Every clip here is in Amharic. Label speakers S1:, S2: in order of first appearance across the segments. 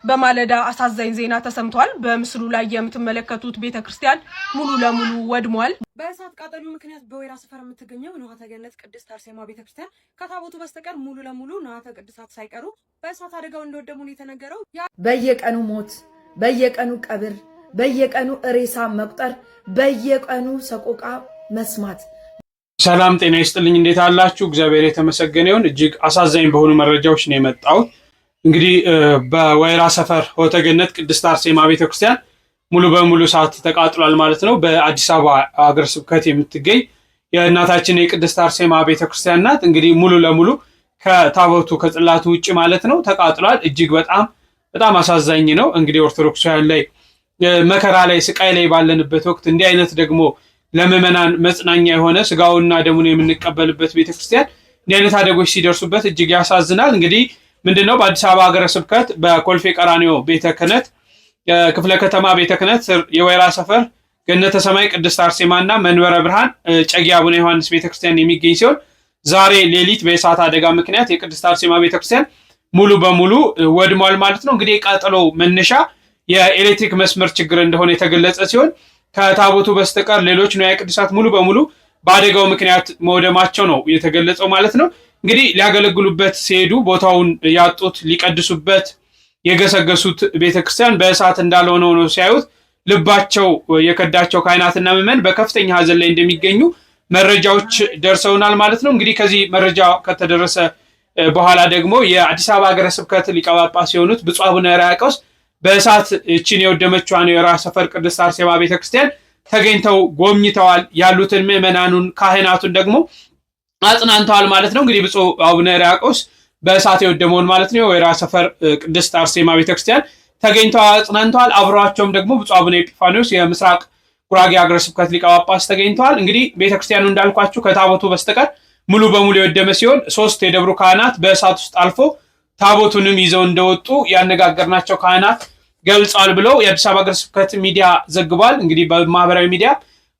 S1: በማለዳ አሳዛኝ ዜና ተሰምቷል። በምስሉ ላይ የምትመለከቱት ቤተክርስቲያን ሙሉ ለሙሉ ወድሟል።
S2: በእሳት ቃጠሎ ምክንያት በወይራ ሰፈር የምትገኘው ንዋተ ገነት ቅድስት አርሴማ ቤተክርስቲያን ከታቦቱ በስተቀር ሙሉ ለሙሉ ንዋተ ቅድሳት ሳይቀሩ በእሳት አደጋው እንደወደሙ ነው የተነገረው።
S3: በየቀኑ ሞት፣ በየቀኑ ቀብር፣ በየቀኑ ሬሳ መቁጠር፣ በየቀኑ ሰቆቃ መስማት።
S4: ሰላም ጤና ይስጥልኝ። እንዴት አላችሁ? እግዚአብሔር የተመሰገነ ይሁን። እጅግ አሳዛኝ በሆኑ መረጃዎች ነው የመጣው። እንግዲህ በወይራ ሰፈር ሆተ ገነት ቅድስት አርሴማ ቤተክርስቲያን ሙሉ በሙሉ እሳት ተቃጥሏል ማለት ነው። በአዲስ አበባ ሀገረ ስብከት የምትገኝ የእናታችን የቅድስት አርሴማ ቤተክርስቲያን ናት። እንግዲህ ሙሉ ለሙሉ ከታቦቱ ከጽላቱ ውጪ ማለት ነው ተቃጥሏል። እጅግ በጣም አሳዛኝ ነው። እንግዲህ ኦርቶዶክሳውያን ላይ መከራ ላይ ስቃይ ላይ ባለንበት ወቅት እንዲህ አይነት ደግሞ ለምዕመናን መጽናኛ የሆነ ስጋውና ደሙን የምንቀበልበት ቤተክርስቲያን እንዲህ አይነት አደጎች ሲደርሱበት እጅግ ያሳዝናል። እንግዲህ ምንድነው በአዲስ አበባ ሀገረ ስብከት በኮልፌ ቀራኒዮ ቤተ ክህነት ክፍለ ከተማ ቤተ ክህነት የወይራ ሰፈር ገነተ ሰማይ ቅድስት አርሴማና መንበረ ብርሃን ጨጌ አቡነ ዮሐንስ ቤተክርስቲያን የሚገኝ ሲሆን ዛሬ ሌሊት በእሳት አደጋ ምክንያት የቅድስት አርሴማ ቤተክርስቲያን ሙሉ በሙሉ ወድሟል ማለት ነው። እንግዲህ ቃጠሎ መነሻ የኤሌክትሪክ መስመር ችግር እንደሆነ የተገለጸ ሲሆን ከታቦቱ በስተቀር ሌሎች ንዋየ ቅድሳት ሙሉ በሙሉ በአደጋው ምክንያት መውደማቸው ነው የተገለጸው ማለት ነው። እንግዲህ ሊያገለግሉበት ሲሄዱ ቦታውን ያጡት ሊቀድሱበት የገሰገሱት ቤተክርስቲያን በእሳት እንዳልሆነ ሆኖ ሲያዩት ልባቸው የከዳቸው ካህናትና ምዕመናን በከፍተኛ ሐዘን ላይ እንደሚገኙ መረጃዎች ደርሰውናል ማለት ነው። እንግዲህ ከዚህ መረጃ ከተደረሰ በኋላ ደግሞ የአዲስ አበባ ሀገረ ስብከት ሊቀ ጳጳስ የሆኑት ብፁዕ አቡነ ሕርያቆስ በእሳት እቺን የወደመችዋን የወይራ ሰፈር ቅድስት አርሴማ ቤተክርስቲያን ተገኝተው ጎብኝተዋል። ያሉትን ምዕመናኑን ካህናቱን ደግሞ አጽናንተዋል ማለት ነው። እንግዲህ ብፁዕ አቡነ ሕርያቆስ በእሳት የወደመውን ማለት ነው የወይራ ሰፈር ቅድስት አርሴማ ቤተክርስቲያን ተገኝተው አጽናንተዋል። አብረዋቸውም ደግሞ ብፁዕ አቡነ ኤጲፋኒዮስ የምስራቅ ጉራጌ ሀገረ ስብከት ሊቀ ጳጳስ ተገኝተዋል። እንግዲህ ቤተክርስቲያኑ እንዳልኳችሁ ከታቦቱ በስተቀር ሙሉ በሙሉ የወደመ ሲሆን 3 የደብሩ ካህናት በእሳት ውስጥ አልፎ ታቦቱንም ይዘው እንደወጡ ያነጋገርናቸው ካህናት ገልጸዋል ብለው የአዲስ አበባ ሀገረ ስብከት ሚዲያ ዘግቧል። እንግዲህ በማህበራዊ ሚዲያ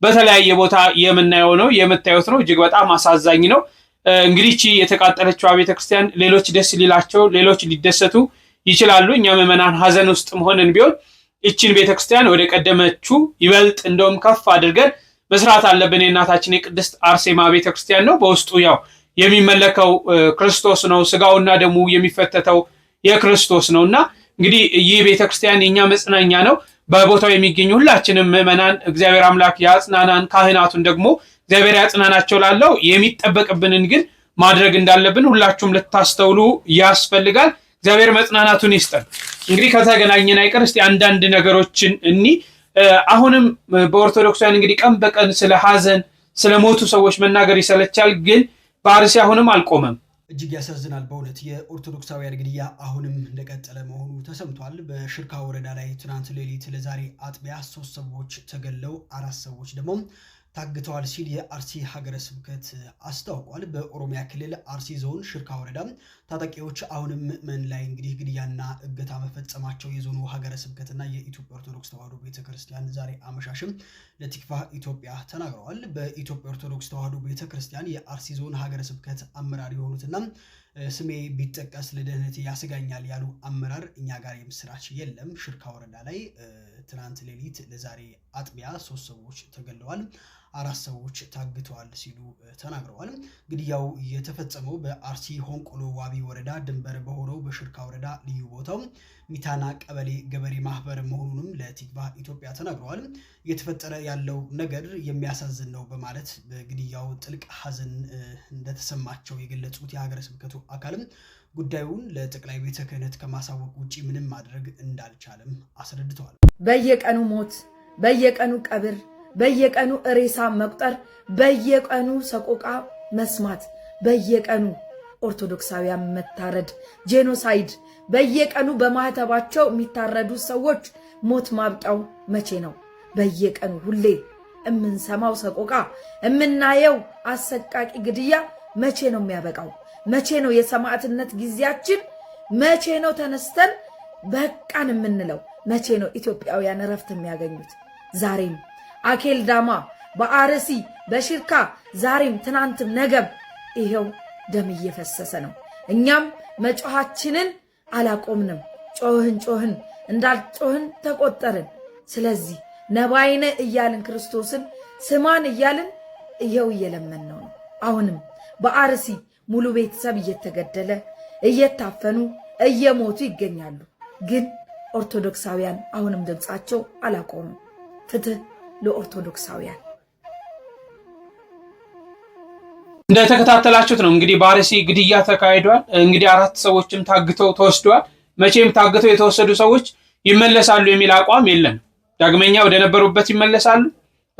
S4: በተለያየ ቦታ የምናየው ነው የምታዩት ነው። እጅግ በጣም አሳዛኝ ነው። እንግዲህ እቺ የተቃጠለችው ቤተክርስቲያን ሌሎች ደስ ሊላቸው ሌሎች ሊደሰቱ ይችላሉ። እኛ ምዕመናን ሐዘን ውስጥ ሆነን ቢሆን እቺን ቤተክርስቲያን ወደ ቀደመችው ይበልጥ እንደውም ከፍ አድርገን መስራት አለብን። የእናታችን የቅድስት አርሴማ ቤተክርስቲያን ነው። በውስጡ ያው የሚመለከው ክርስቶስ ነው። ስጋውና ደሙ የሚፈተተው የክርስቶስ ነውና እንግዲህ ይህ ቤተክርስቲያን የኛ መጽናኛ ነው። በቦታው የሚገኙ ሁላችንም ምዕመናን እግዚአብሔር አምላክ ያጽናናን፣ ካህናቱን ደግሞ እግዚአብሔር ያጽናናቸው። ላለው የሚጠበቅብንን ግን ማድረግ እንዳለብን ሁላችሁም ልታስተውሉ ያስፈልጋል። እግዚአብሔር መጽናናቱን ይስጠን። እንግዲህ ከተገናኘን አይቀር እስቲ አንዳንድ ነገሮችን አሁንም በኦርቶዶክሳውያን እንግዲህ ቀን በቀን ስለ ሐዘን ስለ ሞቱ ሰዎች መናገር ይሰለቻል፣ ግን በአርሲ አሁንም አልቆመም።
S5: እጅግ ያሳዝናል። በእውነት የኦርቶዶክሳውያን ግድያ አሁንም እንደቀጠለ መሆኑ ተሰምቷል። በሽርካ ወረዳ ላይ ትናንት ሌሊት ለዛሬ አጥቢያ 3 ሰዎች ተገለው 4 ሰዎች ደግሞ ታግተዋል ሲል የአርሲ ሀገረ ስብከት አስታውቋል። በኦሮሚያ ክልል አርሲ ዞን ሽርካ ወረዳ ታጣቂዎች አሁንም ምዕመን ላይ እንግዲህ ግድያና እገታ መፈጸማቸው የዞኑ ሀገረ ስብከትና የኢትዮጵያ ኦርቶዶክስ ተዋሕዶ ቤተክርስቲያን ዛሬ አመሻሽም ለቲክቫ ኢትዮጵያ ተናግረዋል። በኢትዮጵያ ኦርቶዶክስ ተዋሕዶ ቤተክርስቲያን የአርሲ ዞን ሀገረ ስብከት አመራር የሆኑትና ስሜ ቢጠቀስ ለደህንነት ያስጋኛል ያሉ አመራር እኛ ጋር የምስራች የለም፣ ሽርካ ወረዳ ላይ ትናንት ሌሊት ለዛሬ አጥቢያ 3 ሰዎች ተገለዋል፣ 4 ሰዎች ታግተዋል ሲሉ ተናግረዋል። ግድያው የተፈጸመው በአርሲ ሆንቆሎ ዋቢ ወረዳ ድንበር በሆነው በሽርካ ወረዳ ልዩ ቦታው ሚታና ቀበሌ ገበሬ ማህበር መሆኑንም ለቲክቫ ኢትዮጵያ ተናግረዋል። እየተፈጠረ ያለው ነገር የሚያሳዝን ነው በማለት በግድያው ጥልቅ ሐዘን እንደተሰማቸው የገለጹት የሀገረ ስብከቱ አካልም ጉዳዩን ለጠቅላይ ቤተ ክህነት ከማሳወቅ ውጪ ምንም ማድረግ እንዳልቻለም አስረድተዋል።
S3: በየቀኑ ሞት፣ በየቀኑ ቀብር፣ በየቀኑ ሬሳ መቁጠር፣ በየቀኑ ሰቆቃ መስማት፣ በየቀኑ ኦርቶዶክሳውያን መታረድ፣ ጄኖሳይድ፣ በየቀኑ በማህተባቸው የሚታረዱ ሰዎች ሞት ማብቂያው መቼ ነው? በየቀኑ ሁሌ የምንሰማው ሰቆቃ የምናየው አሰቃቂ ግድያ መቼ ነው የሚያበቃው? መቼ ነው የሰማዕትነት ጊዜያችን? መቼ ነው ተነስተን በቃን የምንለው? መቼ ነው ኢትዮጵያውያን እረፍት የሚያገኙት? ዛሬም አኬል ዳማ በአርሲ በሽርካ ዛሬም ትናንትም ነገም ይሄው ደም እየፈሰሰ ነው። እኛም መጮሃችንን አላቆምንም። ጮህን እንዳልጮህን ተቆጠርን። ስለዚህ ነባይነ እያልን ክርስቶስን ስማን እያልን ይኸው እየለመንነው ነው። አሁንም በአርሲ ሙሉ ቤተሰብ እየተገደለ እየታፈኑ እየሞቱ ይገኛሉ። ግን ኦርቶዶክሳውያን አሁንም ድምጻቸው አላቆሙም። ፍትህ ለኦርቶዶክሳውያን።
S4: እንደተከታተላችሁት ነው እንግዲህ በአርሲ ግድያ ተካሂዷል። እንግዲህ 4 ሰዎችም ታግተው ተወስደዋል። መቼም ታግተው የተወሰዱ ሰዎች ይመለሳሉ የሚል አቋም የለም። ዳግመኛ ወደ ነበሩበት ይመለሳሉ።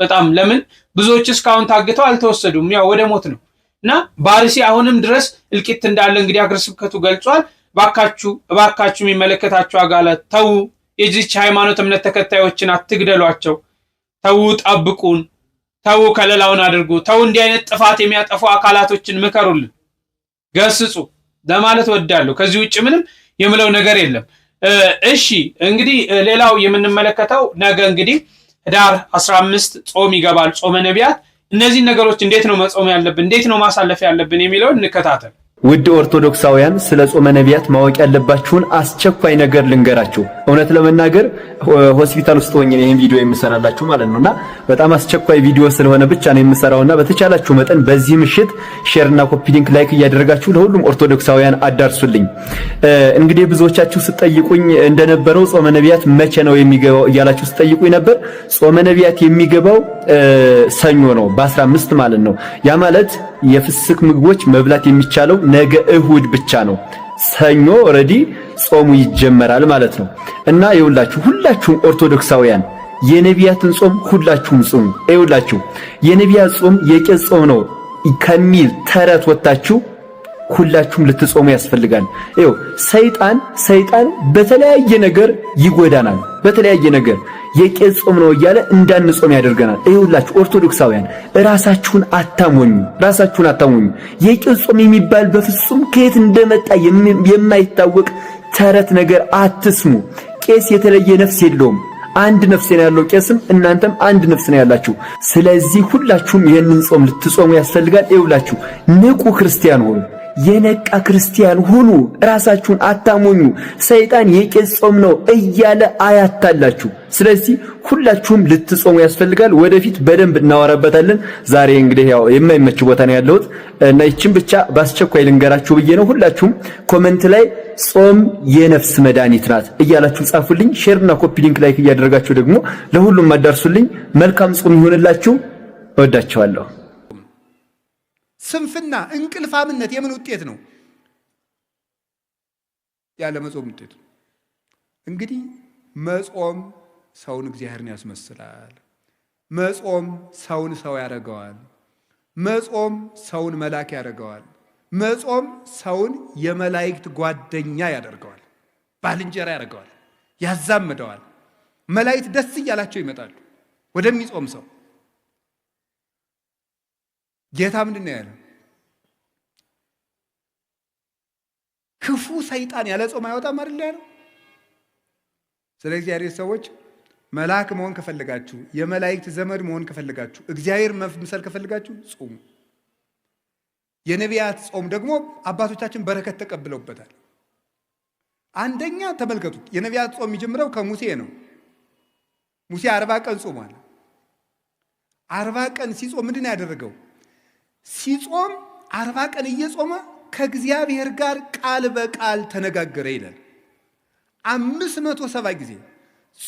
S4: በጣም ለምን ብዙዎች እስካሁን ታግተው አልተወሰዱም? ያው ወደ ሞት ነው እና በአርሲ አሁንም ድረስ እልቂት እንዳለ እንግዲህ ሀገረ ስብከቱ ገልጿል። እባካችሁ የሚመለከታቸው አካላት ተው፣ የዚች ሃይማኖት እምነት ተከታዮችን አትግደሏቸው፣ ተው፣ ጠብቁን፣ ተው፣ ከለላውን አድርጉ፣ ተው፣ እንዲህ አይነት ጥፋት የሚያጠፉ አካላቶችን ምከሩልን፣ ገስጹ ለማለት ወዳለሁ። ከዚህ ውጭ ምንም የምለው ነገር የለም። እሺ እንግዲህ ሌላው የምንመለከተው ነገ እንግዲህ ህዳር 15 ጾም ይገባል፣ ጾመ ነቢያት። እነዚህ ነገሮች እንዴት ነው መጾም ያለብን፣ እንዴት ነው ማሳለፍ ያለብን የሚለውን እንከታተል።
S6: ውድ ኦርቶዶክሳውያን ስለ ጾመ ነቢያት ማወቅ ያለባችሁን አስቸኳይ ነገር ልንገራችሁ። እውነት ለመናገር ሆስፒታል ውስጥ ሆኜ ይሄን ቪዲዮ የምሰራላችሁ ማለት ነውና በጣም አስቸኳይ ቪዲዮ ስለሆነ ብቻ ነው የምሰራውና በተቻላችሁ መጠን በዚህ ምሽት ሼርና ኮፒ ሊንክ ላይክ እያደረጋችሁ ለሁሉም ኦርቶዶክሳውያን አዳርሱልኝ። እንግዲህ ብዙዎቻችሁ ስጠይቁኝ እንደነበረው ጾመ ነቢያት መቼ ነው የሚገባው እያላችሁ ስጠይቁኝ ነበር። ጾመ ነቢያት የሚገባው ሰኞ ነው፣ በ15 ማለት ነው። ያ ማለት የፍስክ ምግቦች መብላት የሚቻለው ነገ እሁድ ብቻ ነው። ሰኞ ኦሬዲ ጾሙ ይጀመራል ማለት ነው። እና ይውላችሁ ሁላችሁም ኦርቶዶክሳውያን የነቢያትን ጾም ሁላችሁም ጾሙ። ይውላችሁ የነቢያት ጾም የቄስ ጾም ነው ከሚል ተረት ወጣችሁ ሁላችሁም ልትጾሙ ያስፈልጋል። ይው ሰይጣን በተለያየ ነገር ይጎዳናል። በተለያየ ነገር የቄስ ጾም ነው እያለ እንዳንጾም ያደርገናል። ይሁላችሁ ኦርቶዶክሳውያን ራሳችሁን አታሞኙ። የቄስ ጾም የሚባል በፍጹም ከየት እንደመጣ የማይታወቅ ተረት ነገር አትስሙ። ቄስ የተለየ ነፍስ የለውም። አንድ ነፍስ ነው ያለው። ቄስም እናንተም አንድ ነፍስ ነው ያላችሁ። ስለዚህ ሁላችሁም ይሄንን ጾም ልትጾሙ ያስፈልጋል። ይሁላችሁ ንቁ ክርስቲያን ሆኑ። የነቃ ክርስቲያን ሁኑ። ራሳችሁን አታሞኙ። ሰይጣን የቄስ ጾም ነው እያለ አያታላችሁ። ስለዚህ ሁላችሁም ልትጾሙ ያስፈልጋል። ወደፊት በደንብ እናወራበታለን። ዛሬ እንግዲህ ያው የማይመች ቦታ ነው ያለሁት እና ይችን ብቻ በአስቸኳይ ልንገራችሁ ብዬ ነው። ሁላችሁም ኮሜንት ላይ ጾም የነፍስ መድኃኒት ናት እያላችሁ ጻፉልኝ። ሼርና ኮፒ ሊንክ ላይክ እያደረጋችሁ ደግሞ ለሁሉም አዳርሱልኝ። መልካም ጾም ይሁንላችሁ። እወዳችኋለሁ።
S7: ስንፍና እንቅልፋምነት የምን ውጤት ነው? ያለ መጾም ውጤት። እንግዲህ መጾም ሰውን እግዚአብሔርን ያስመስላል። መጾም ሰውን ሰው ያደርገዋል። መጾም ሰውን መልአክ ያደርገዋል። መጾም ሰውን የመላእክት ጓደኛ ያደርገዋል፣ ባልንጀራ ያደርገዋል፣ ያዛምደዋል። መላእክት ደስ እያላቸው ይመጣሉ ወደሚጾም ሰው። ጌታ ምንድን ነው ያለው? ክፉ ሰይጣን ያለ ጾም አይወጣም አይደል ያለው? ስለ እግዚአብሔር ሰዎች መልአክ መሆን ከፈለጋችሁ፣ የመላእክት ዘመድ መሆን ከፈለጋችሁ፣ እግዚአብሔር መምሰል ከፈለጋችሁ ጾሙ። የነቢያት ጾም ደግሞ አባቶቻችን በረከት ተቀብለውበታል። አንደኛ ተመልከቱ፣ የነቢያት ጾም የሚጀምረው ከሙሴ ነው። ሙሴ 40 ቀን ጾሟል። 40 ቀን ሲጾም ምንድን ነው ያደረገው? ሲጾም 40 ቀን እየጾመ ከእግዚአብሔር ጋር ቃል በቃል ተነጋገረ ይላል። 570 ጊዜ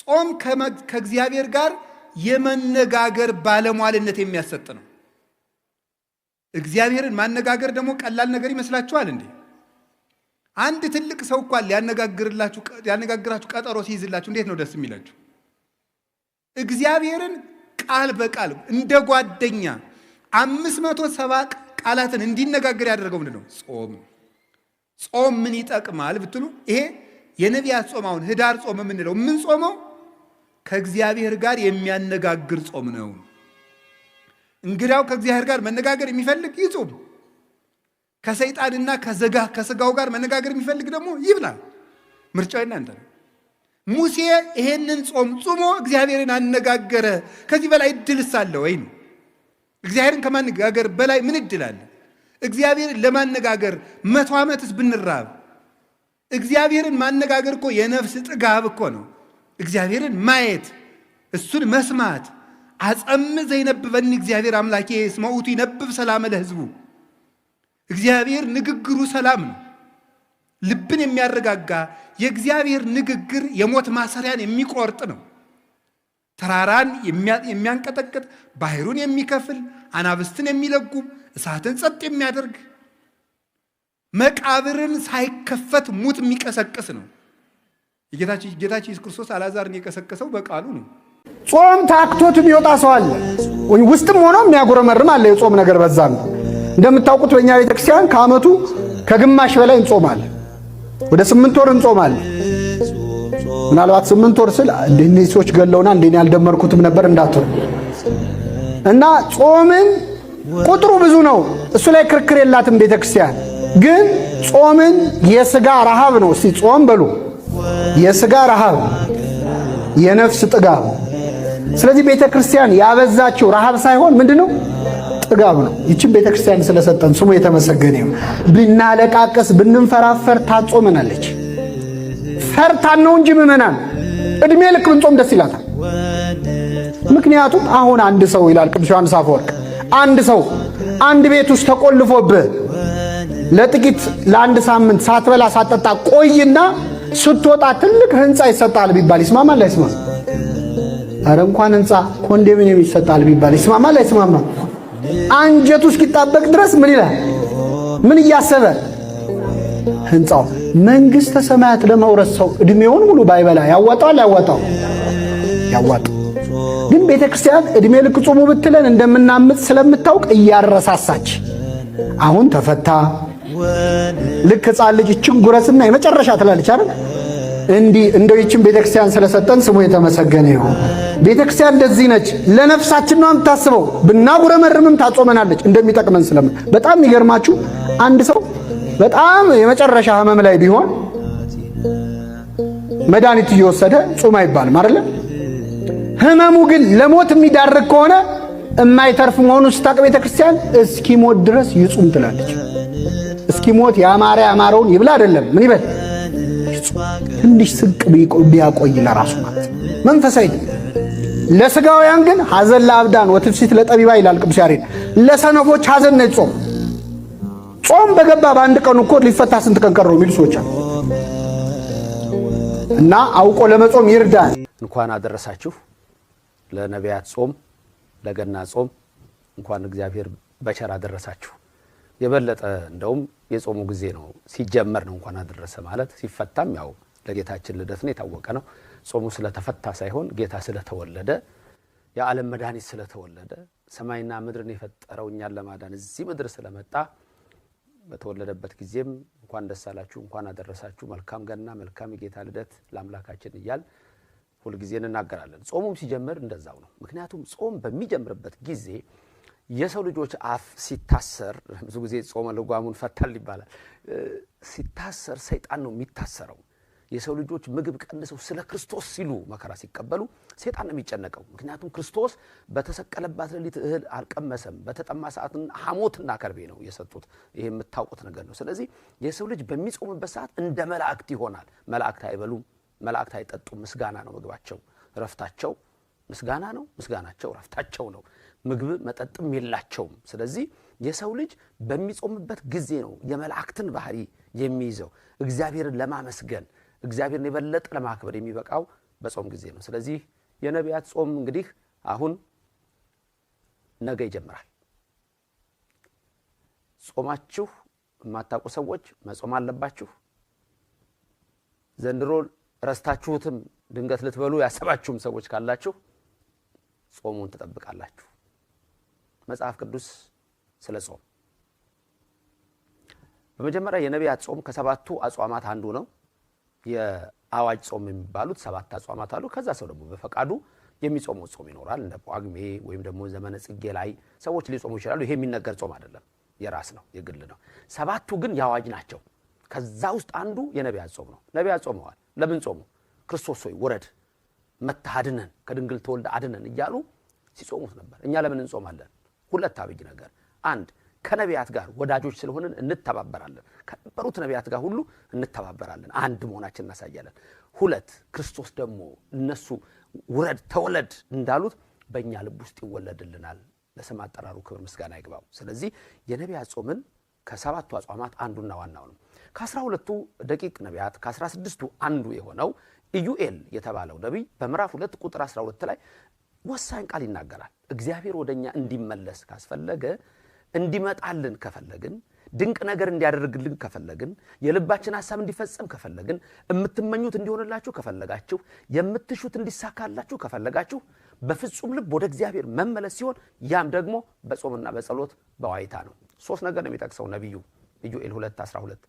S7: ጾም ከእግዚአብሔር ጋር የመነጋገር ባለሟልነት የሚያሰጥ ነው። እግዚአብሔርን ማነጋገር ደግሞ ቀላል ነገር ይመስላችኋል እንዴ? አንድ ትልቅ ሰው እንኳን ሊያነጋግራችሁ ቀጠሮ ሲይዝላችሁ እንዴት ነው ደስ የሚላችሁ? እግዚአብሔርን ቃል በቃል እንደ ጓደኛ 570 ቃላትን እንዲነጋገር ያደረገው ምንድን ነው? ጾም። ጾም ምን ይጠቅማል ብትሉ ይሄ የነቢያት ጾም አሁን ህዳር ጾም የምንለው ምን ጾመው ከእግዚአብሔር ጋር የሚያነጋግር ጾም ነው። እንግዳው ከእግዚአብሔር ጋር መነጋገር የሚፈልግ ይጾም። ከሰይጣንና ከስጋው ጋር መነጋገር የሚፈልግ ደግሞ ይብላ። ምርጫው እናንተ ነው። ሙሴ ይሄንን ጾም ጾሞ እግዚአብሔርን አነጋገረ። ከዚህ በላይ እድልስ አለ ወይ ነው? እግዚአብሔርን ከማነጋገር በላይ ምን እድል አለ? እግዚአብሔርን ለማነጋገር 100 ዓመትስ ብንራብ እግዚአብሔርን ማነጋገር እኮ የነፍስ ጥጋብ እኮ ነው። እግዚአብሔርን ማየት፣ እሱን መስማት። አጸም ዘይነብበኒ እግዚአብሔር አምላኬ እስመ ውእቱ ይነብብ ሰላም ለሕዝቡ። እግዚአብሔር ንግግሩ ሰላም ነው፣ ልብን የሚያረጋጋ። የእግዚአብሔር ንግግር የሞት ማሰሪያን የሚቆርጥ ነው። ተራራን የሚያንቀጠቅጥ፣ ባህሩን የሚከፍል፣ አናብስትን የሚለጉም፣ እሳትን ጸጥ የሚያደርግ፣ መቃብርን ሳይከፈት ሙት የሚቀሰቅስ ነው። ጌታችን ኢየሱስ ክርስቶስ አልዓዛርን የቀሰቀሰው በቃሉ ነው።
S8: ጾም ታክቶት የሚወጣ ሰው አለ፣ ውስጥም ሆኖ የሚያጉረመርም አለ። የጾም ነገር በዛ ነው። እንደምታውቁት በእኛ ቤተክርስቲያን ከዓመቱ ከግማሽ በላይ እንጾማለን። ወደ 8 ወር እንጾማለን። ምናልባት 8 ወር ስል እነዚህ ሰዎች ገለውና እንደኔ ያልደመርኩትም ነበር እንዳትሩ እና ጾምን ቁጥሩ ብዙ ነው። እሱ ላይ ክርክር የላትም ቤተክርስቲያን። ግን ጾምን የሥጋ ረሃብ ነው። እስቲ ጾም በሉ። የሥጋ ረሃብ፣ የነፍስ ጥጋብ። ስለዚህ ቤተክርስቲያን ያበዛችው ረሃብ ሳይሆን ምንድነው? ጥጋብ ነው። ይችን ቤተክርስቲያን ስለሰጠን ስሙ የተመሰገነ ይሁን። ብናለቃቀስ ብንንፈራፈር ታጾመናለች። ፈርታን ነው እንጂ ምእመናን እድሜ ልክ ብንጾም ደስ ይላታል። ምክንያቱም አሁን አንድ ሰው ይላል ቅዱስ ዮሐንስ አፈወርቅ፣ አንድ ሰው አንድ ቤት ውስጥ ተቆልፎብህ ለጥቂት ለአንድ ሳምንት ሳትበላ ሳትጠጣ ቆይና ስትወጣ ትልቅ ህንፃ ይሰጣል ቢባል ይስማማል አይስማማም? አረ እንኳን ህንፃ ኮንዶሚኒየም ይሰጣል ቢባል ይስማማል አይስማማም? አንጀቱ እስኪጣበቅ ድረስ ምን ይላል? ምን እያሰበ ህንፃው። መንግስተ ሰማያት ለመውረስ ሰው እድሜውን ሙሉ ባይበላ ያዋጣዋል? ያዋጣው? ያዋጣው። ግን ቤተክርስቲያን እድሜ ልክ ጾሙ ብትለን እንደምናምጥ ስለምታውቅ እያረሳሳች አሁን ተፈታ ልክ ሕፃን ልጅ እችን ጉረስና የመጨረሻ ትላለች አይደል? እንዲህ እንደው ይችን ቤተክርስቲያን ስለሰጠን ስሙ የተመሰገነ ይሁን። ቤተክርስቲያን እንደዚህ ነች። ለነፍሳችን ነው የምታስበው። ብናጉረመርምም ታጾመናለች እንደሚጠቅመን ስለምን። በጣም የሚገርማችሁ አንድ ሰው በጣም የመጨረሻ ህመም ላይ ቢሆን መድኃኒት እየወሰደ ጾም አይባልም አይደል? ህመሙ ግን ለሞት የሚዳርግ ከሆነ የማይተርፍ መሆኑን ስታውቅ ቤተክርስቲያን እስኪሞት ድረስ ይጹም ትላለች። እስኪሞት ያማረውን ይብላ አይደለም፣ ምን ይበል? ትንሽ ስንቅ ቢያቆይ ለራሱ ማለት መንፈሳዊ። ለስጋውያን ግን ሐዘን ለአብዳን ወትፍሲት ለጠቢባ ይላል ቅዱስ ያሬድ። ለሰነፎች ሐዘን ነው ጾም። ጾም በገባ በአንድ ቀን እኮ ሊፈታ ስንት ቀን ቀረው የሚሉ ሰዎች አሉ። እና አውቆ ለመጾም ይርዳል።
S9: እንኳን አደረሳችሁ ለነቢያት ጾም፣ ለገና ጾም እንኳን እግዚአብሔር በቸር አደረሳችሁ። የበለጠ እንደውም የጾሙ ጊዜ ነው ሲጀመር ነው እንኳን አደረሰ ማለት። ሲፈታም ያው ለጌታችን ልደት ነው የታወቀ ነው። ጾሙ ስለተፈታ ሳይሆን ጌታ ስለተወለደ፣ የዓለም መድኃኒት ስለተወለደ፣ ሰማይና ምድርን የፈጠረው እኛን ለማዳን እዚህ ምድር ስለመጣ በተወለደበት ጊዜም እንኳን ደስ አላችሁ እንኳን አደረሳችሁ፣ መልካም ገና መልካም የጌታ ልደት ለአምላካችን እያል ሁሉ ጊዜ እንናገራለን። ጾሙም ሲጀምር እንደዛው ነው። ምክንያቱም ጾም በሚጀምርበት ጊዜ የሰው ልጆች አፍ ሲታሰር፣ ብዙ ጊዜ ጾመ ልጓሙን ፈታል ይባላል። ሲታሰር ሰይጣን ነው የሚታሰረው። የሰው ልጆች ምግብ ቀንሰው ስለ ክርስቶስ ሲሉ መከራ ሲቀበሉ ሰይጣን ነው የሚጨነቀው። ምክንያቱም ክርስቶስ በተሰቀለባት ሌሊት እህል አልቀመሰም። በተጠማ ሰዓት ሐሞትና ከርቤ ነው የሰጡት። ይሄ የምታውቁት ነገር ነው። ስለዚህ የሰው ልጅ በሚጾምበት ሰዓት እንደ መላእክት ይሆናል። መላእክት አይበሉም፣ መላእክት አይጠጡም። ምስጋና ነው ምግባቸው፣ ረፍታቸው ምስጋና ነው፣ ምስጋናቸው ረፍታቸው ነው። ምግብ መጠጥም የላቸውም። ስለዚህ የሰው ልጅ በሚጾምበት ጊዜ ነው የመላእክትን ባህሪ የሚይዘው። እግዚአብሔርን ለማመስገን እግዚአብሔርን የበለጠ ለማክበር የሚበቃው በጾም ጊዜ ነው። ስለዚህ የነቢያት ጾም እንግዲህ አሁን ነገ ይጀምራል። ጾማችሁ የማታውቁ ሰዎች መጾም አለባችሁ። ዘንድሮ ረስታችሁትም ድንገት ልትበሉ ያሰባችሁም ሰዎች ካላችሁ ጾሙን ተጠብቃላችሁ። መጽሐፍ ቅዱስ ስለ ጾም በመጀመሪያ የነቢያት ጾም ከሰባቱ አጽዋማት አንዱ ነው። የአዋጅ ጾም የሚባሉት 7 አጽዋማት አሉ። ከዛ ሰው ደግሞ በፈቃዱ የሚጾመው ጾም ይኖራል። እንደ ጳጉሜ ወይም ደግሞ ዘመነ ጽጌ ላይ ሰዎች ሊጾሙ ይችላሉ። ይሄ የሚነገር ጾም አይደለም፣ የራስ ነው፣ የግል ነው። 7ቱ ግን የአዋጅ ናቸው። ከዛ ውስጥ አንዱ የነቢያት ጾም ነው። ነቢያት ጾመዋል። ለምን ጾሙ? ክርስቶስ ሆይ ውረድ መጥተህ አድነን፣ ከድንግል ተወልደ አድነን እያሉ ሲጾሙት ነበር። እኛ ለምን እንጾማለን? ሁለት አብይ ነገር። አንድ ከነቢያት ጋር ወዳጆች ስለሆንን እንተባበራለን። ከነበሩት ነቢያት ጋር ሁሉ እንተባበራለን። አንድ መሆናችን እናሳያለን። ሁለት ክርስቶስ ደግሞ እነሱ ውረድ ተወለድ እንዳሉት በእኛ ልብ ውስጥ ይወለድልናል። ለስም አጠራሩ ክብር ምስጋና ይግባው። ስለዚህ የነቢያት ጾምን ከሰባቱ አጽዋማት አንዱና ዋናው ነው። ከ12ቱ ደቂቅ ነቢያት ከ16ቱ አንዱ የሆነው ኢዩኤል የተባለው ነቢይ በምዕራፍ 2 ቁጥር 12 ላይ ወሳኝ ቃል ይናገራል። እግዚአብሔር ወደኛ እንዲመለስ ካስፈለገ እንዲመጣልን ከፈለግን ድንቅ ነገር እንዲያደርግልን ከፈለግን የልባችን ሐሳብ እንዲፈጸም ከፈለግን የምትመኙት እንዲሆንላችሁ ከፈለጋችሁ የምትሹት እንዲሳካላችሁ ከፈለጋችሁ በፍጹም ልብ ወደ እግዚአብሔር መመለስ ሲሆን ያም ደግሞ በጾምና በጸሎት በዋይታ ነው። ሶስት ነገር ነው የሚጠቅሰው ነብዩ ኢዩኤል 2:12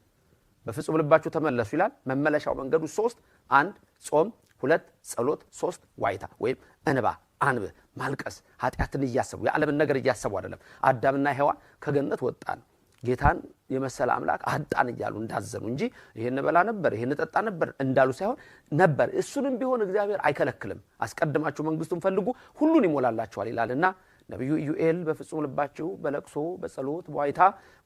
S9: በፍጹም ልባችሁ ተመለሱ ይላል። መመለሻው መንገዱ 3 1 ጾም 2 ጸሎት 3 ዋይታ ወይም እንባ አንብ ማልቀስ ኃጢአትን እያሰቡ የዓለምን ነገር እያሰቡ አይደለም። አዳምና ሔዋን ከገነት ወጣን ጌታን የመሰለ አምላክ አጣን እያሉ እንዳዘኑ እንጂ ይሄን በላ ነበር ይሄን ጠጣ ነበር እንዳሉ ሳይሆን ነበር። እሱንም ቢሆን እግዚአብሔር አይከለክልም። አስቀድማችሁ መንግስቱን ፈልጉ ሁሉን ይሞላላችኋል ይላልና ነብዩ ኢዩኤል በፍጹም ልባችሁ በለቅሶ በጸሎት በዋይታ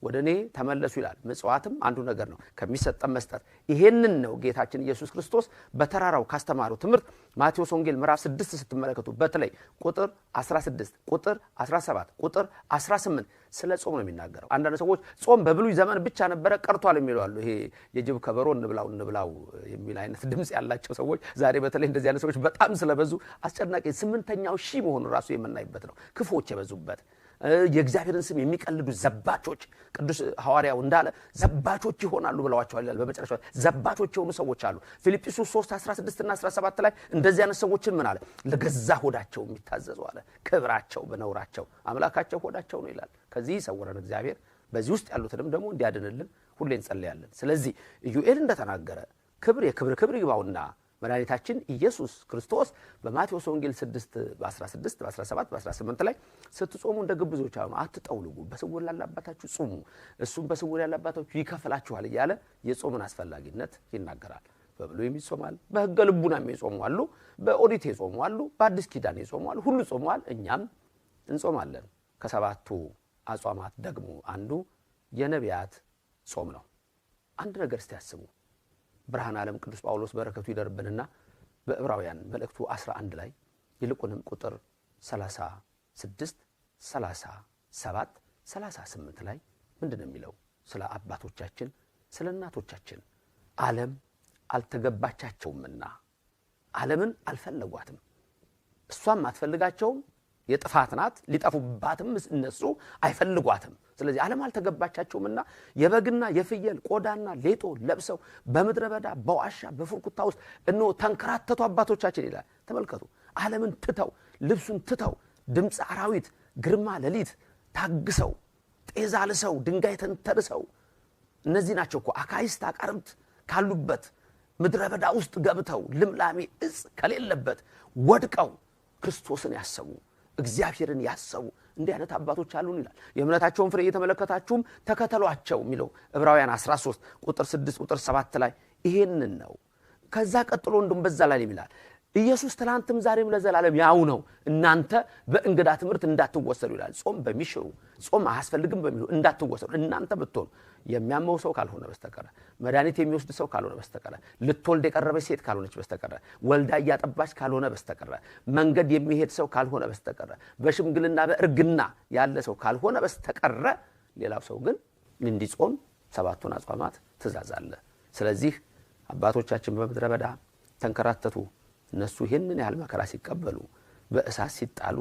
S9: ወደኔ ተመለሱ ይላል። ምጽዋትም አንዱ ነገር ነው ከሚሰጠም መስጠት። ይሄንን ነው ጌታችን ኢየሱስ ክርስቶስ በተራራው ካስተማረው ትምህርት ማቴዎስ ወንጌል ምዕራፍ 6 ስትመለከቱ በተለይ ቁጥር 16 ቁጥር 17 ቁጥር 18 ስለ ጾም ነው የሚናገረው። አንዳንድ ሰዎች ጾም በብሉይ ዘመን ብቻ ነበረ ቀርቷል የሚሉ አሉ። ይሄ የጅብ ከበሮ እንብላው የሚል አይነት ድምጽ ያላቸው ሰዎች ዛሬ በተለይ እንደዚህ አይነት ሰዎች በጣም ስለበዙ አስጨናቂ 8ኛው ሺህ መሆኑ ራሱ የምናይበት ነው። ክፎች የበዙበት የእግዚአብሔርን ስም የሚቀልዱ ዘባቾች ቅዱስ ሐዋርያው እንዳለ ዘባቾች ይሆናሉ ብለዋቸዋል ይላል። በመጨረሻ ዘባቾች የሆኑ ሰዎች አሉ። ፊልጵስዩስ 3:16 እና 17 ላይ እንደዚህ አይነት ሰዎችን ምን አለ? ለገዛ ሆዳቸው የሚታዘዙ አለ። ክብራቸው በነውራቸው አምላካቸው ሆዳቸው ነው ይላል። ከዚህ ይሰውረን እግዚአብሔር። በዚህ ውስጥ ያሉትንም ደግሞ እንዲያድንልን ሁሌ እንጸልያለን። ስለዚህ ኢዩኤል እንደተናገረ ክብር የክብር ይግባውና መድኃኒታችን ኢየሱስ ክርስቶስ በማቴዎስ ወንጌል 6 በ16 በ17 በ18 ላይ ስትጾሙ እንደ ግብዞች አትጠውልጉ፣ በስውር ላላባታችሁ ጾሙ፣ እሱም በስውር ያላባታችሁ ይከፍላችኋል እያለ የጾምን አስፈላጊነት ይናገራል። በብሉይም ይጾማል፣ በሕገ ልቡናም ይጾሙ አሉ፣ በኦሪት ይጾሙ አሉ፣ በአዲስ ኪዳን ይጾሙ አሉ። ሁሉ ጾመዋል፣ እኛም እንጾማለን። ከሰባቱ አጽዋማት ደግሞ አንዱ የነቢያት ጾም ነው። አንድ ነገር እስቲ ያስቡ። ብርሃን ዓለም ቅዱስ ጳውሎስ በረከቱ ይደርብንና በዕብራውያን መልእክቱ 11 ላይ ይልቁንም ቁጥር 36 37 38 ላይ ምንድነው የሚለው? ስለ አባቶቻችን ስለ እናቶቻችን ዓለም አልተገባቻቸውምና ዓለምን አልፈለጓትም፣ እሷም አትፈልጋቸውም፣ የጥፋት ናት፣ ሊጠፉባትም እነሱ አይፈልጓትም። ስለዚህ ዓለም አልተገባቻቸውምና የበግና የፍየል ቆዳና ሌጦ ለብሰው በምድረ በዳ በዋሻ በፍርኩታ ውስጥ እነሆ ተንከራተቱ አባቶቻችን ይላል። ተመልከቱ። ዓለምን ትተው ልብሱን ትተው ድምፅ አራዊት ግርማ ሌሊት ታግሰው ጤዛ ልሰው ድንጋይ ተንተርሰው እነዚህ ናቸው እኮ አካይስት አቃርብት ካሉበት ምድረ በዳ ውስጥ ገብተው ልምላሜ እጽ ከሌለበት ወድቀው ክርስቶስን ያሰቡ እግዚአብሔርን ያሰቡ እንዲህ አይነት አባቶች አሉን ይላል። የእምነታቸውን ፍሬ እየተመለከታችሁም ተከተሏቸው የሚለው ዕብራውያን 13 ቁጥር 6 ቁጥር 7 ላይ ይሄንን ነው። ከዛ ቀጥሎ እንደም በዛ ላይ ይላል ኢየሱስ ትላንትም ዛሬም ለዘላለም ያው ነው፣ እናንተ በእንግዳ ትምህርት እንዳትወሰዱ ይላል። ጾም በሚሽሩ ጾም አያስፈልግም በሚሉ እንዳትወሰዱ እናንተ ብትሆኑ የሚያመው ሰው ካልሆነ በስተቀር መድኃኒት የሚወስድ ሰው ካልሆነ በስተቀር ልትወልድ የቀረበች ሴት ካልሆነች በስተቀር ወልዳ ያጠባች ካልሆነ በስተቀር መንገድ የሚሄድ ሰው ካልሆነ በስተቀር በሽምግልና በእርግና ያለ ሰው ካልሆነ በስተቀር ሌላው ሰው ግን እንዲጾም ሰባቱን አጽዋማት ትእዛዝ አለ። ስለዚህ አባቶቻችን በምድረ በዳ ተንከራተቱ። እነሱ ይሄንን ያህል መከራ ሲቀበሉ በእሳት ሲጣሉ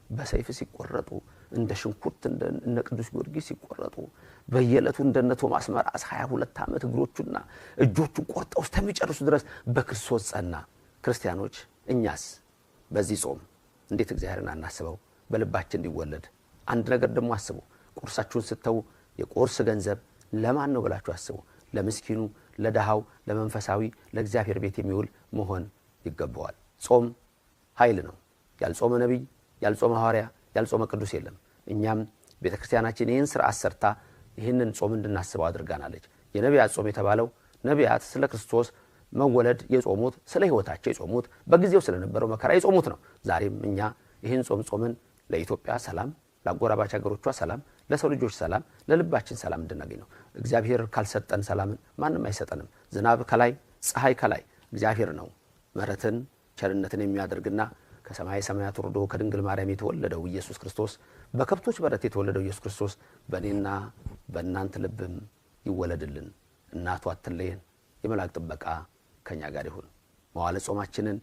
S9: በሰይፍ ሲቆረጡ እንደ ሽንኩርት እንደ ቅዱስ ጊዮርጊስ ሲቆረጡ በየለቱ እንደነ ቶማስ መራስ 22 ዓመት እግሮቹና እጆቹ ቆርጠው እስከሚጨርሱ ድረስ በክርስቶስ ጸና። ክርስቲያኖች እኛስ በዚህ ጾም እንዴት እግዚአብሔርን አናስበው? በልባችን እንዲወለድ አንድ ነገር ደግሞ አስቡ። ቁርሳችሁን ስተው የቁርስ ገንዘብ ለማን ነው ብላችሁ አስቡ። ለምስኪኑ፣ ለደሃው፣ ለመንፈሳዊ ለእግዚአብሔር ቤት የሚውል መሆን ይገባዋል። ጾም ኃይል ነው። ያልጾመ ነብይ ያልጾመ ሐዋርያ ያልጾመ ቅዱስ የለም። እኛም ቤተክርስቲያናችን ይህን ሥርዓት ሰርታ ይህንን ጾም እንድናስበው አድርጋናለች። የነቢያት ጾም የተባለው ነቢያት ስለ ክርስቶስ መወለድ የጾሙት ስለ ሕይወታቸው የጾሙት በጊዜው ስለነበረው መከራ የጾሙት ነው። ዛሬም እኛ ይህን ጾም ጾምን ለኢትዮጵያ ሰላም ለአጎራባች ሀገሮቿ ሰላም፣ ለሰው ልጆች ሰላም፣ ለልባችን ሰላም እንድናገኝ ነው። እግዚአብሔር ካልሰጠን ሰላምን ማንም አይሰጠንም። ዝናብ ከላይ ፀሐይ ከላይ እግዚአብሔር ነው። ምሕረትን ቸርነትን የሚያደርግና ከሰማይ ሰማያት ወርዶ ከድንግል ማርያም የተወለደው ኢየሱስ ክርስቶስ በከብቶች በረት የተወለደው ኢየሱስ ክርስቶስ በእኔና በእናንተ ልብም ይወለድልን። እናቱ አትለየን። የመላእክት ጥበቃ ከኛ ጋር ይሁን። መዋዕለ ጾማችንን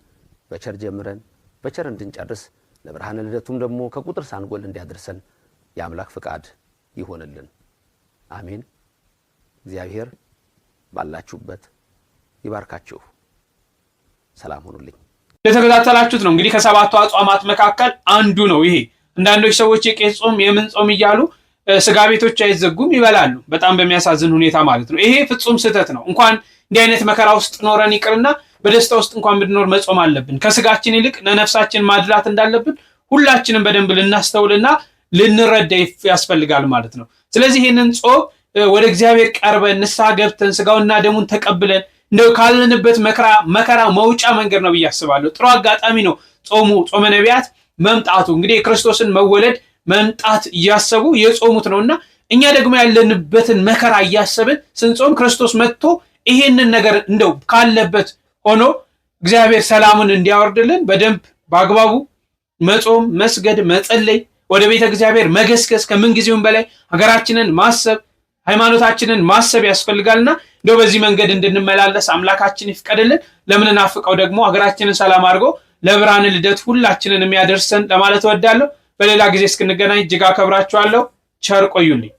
S9: በቸር ጀምረን በቸር እንድንጨርስ ለብርሃነ ልደቱም ደግሞ ከቁጥር ሳንጎል እንዲያደርሰን የአምላክ ፍቃድ ይሆንልን። አሜን። እግዚአብሔር ባላችሁበት ይባርካችሁ። ሰላም ሁኑልኝ።
S4: የተከታተላችሁት ነው እንግዲህ ከሰባቱ አጽዋማት መካከል አንዱ ነው ይሄ። አንዳንዶች ሰዎች የቄስ ጾም የምን ጾም እያሉ ስጋ ቤቶች አይዘጉም ይበላሉ፣ በጣም በሚያሳዝን ሁኔታ ማለት ነው። ይሄ ፍጹም ስህተት ነው። እንኳን እንዲህ አይነት መከራ ውስጥ ኖረን ይቅርና በደስታ ውስጥ እንኳን ብንኖር መጾም አለብን። ከስጋችን ይልቅ ለነፍሳችን ማድላት እንዳለብን ሁላችንም በደንብ ልናስተውልና ልንረዳ ያስፈልጋል ማለት ነው። ስለዚህ ይህንን ጾም ወደ እግዚአብሔር ቀርበን ንስሐ ገብተን ስጋውና ደሙን ተቀብለን እንደው ካለንበት መከራ መውጫ መንገድ ነው ብዬ አስባለሁ። ጥሩ አጋጣሚ ነው ጾመ ነቢያት መምጣቱ። እንግዲህ የክርስቶስን መወለድ መምጣት እያሰቡ የጾሙት ነውና እኛ ደግሞ ያለንበትን መከራ እያሰብን ስንጾም ክርስቶስ መጥቶ ይሄንን ነገር እንደው ካለበት ሆኖ እግዚአብሔር ሰላሙን እንዲያወርድልን በደንብ በአግባቡ መጾም፣ መስገድ፣ መጸለይ፣ ወደ ቤተ እግዚአብሔር መገስገስ፣ ከምን ጊዜውም በላይ ሀገራችንን ማሰብ ሃይማኖታችንን ማሰብ ያስፈልጋልና እንደው በዚህ መንገድ እንድንመላለስ አምላካችን ይፍቀድልን። ለምንናፍቀው ደግሞ ሀገራችንን ሰላም አድርጎ ለብርሃነ ልደት ሁላችንን የሚያደርሰን ለማለት እወዳለሁ። በሌላ ጊዜ እስክንገናኝ እጅግ አከብራችኋለሁ። ቸር ቆዩልኝ።